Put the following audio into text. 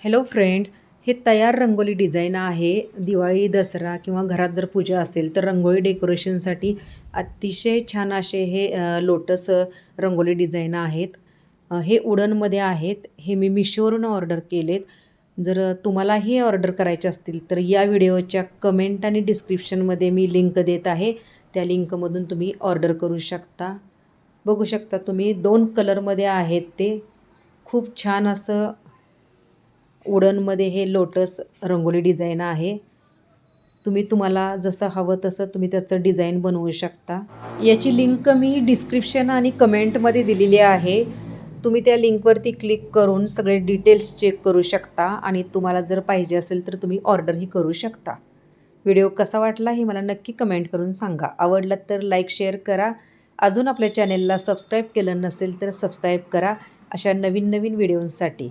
Hello friends, हे तयार rangoli design आहे. दिवाळी, दसरा किंवा घरात जर पूजा असेल तर रंगोळी डेकोरेशनसाठी अतिशय छान असे हे लोटस रंगोली डिझाईन आहेत. हे वुडनमध्ये आहेत. हे मी मिशोवरून ऑर्डर केलेत. जर तुम्हालाही ऑर्डर करायचे असतील तर या व्हिडिओच्या कमेंट आणि डिस्क्रिप्शनमध्ये मी लिंक देत आहे. त्या लिंकमधून तुम्ही ऑर्डर करू शकता. बघू शकता तुम्ही 2 कलरमध्ये आहेत ते. खूप छान असं वुडनमध्ये हे लोटस रंगोली डिझाईन आहे. तुम्हाला जसं हवं तसं तुम्ही त्याचं डिझाईन बनवू शकता. याची लिंक मी डिस्क्रिप्शन आणि कमेंटमध्ये दिलेली आहे. तुम्ही त्या लिंकवरती क्लिक करून सगळे डिटेल्स चेक करू शकता आणि तुम्हाला जर पाहिजे असेल तर तुम्ही ऑर्डरही करू शकता. व्हिडिओ कसा वाटला हे मला नक्की कमेंट करून सांगा. आवडला तर लाईक, शेअर करा. अजून आपल्या चॅनेलला सबस्क्राईब केलं नसेल तर सबस्क्राईब करा अशा नवीन नवीन व्हिडिओंसाठी.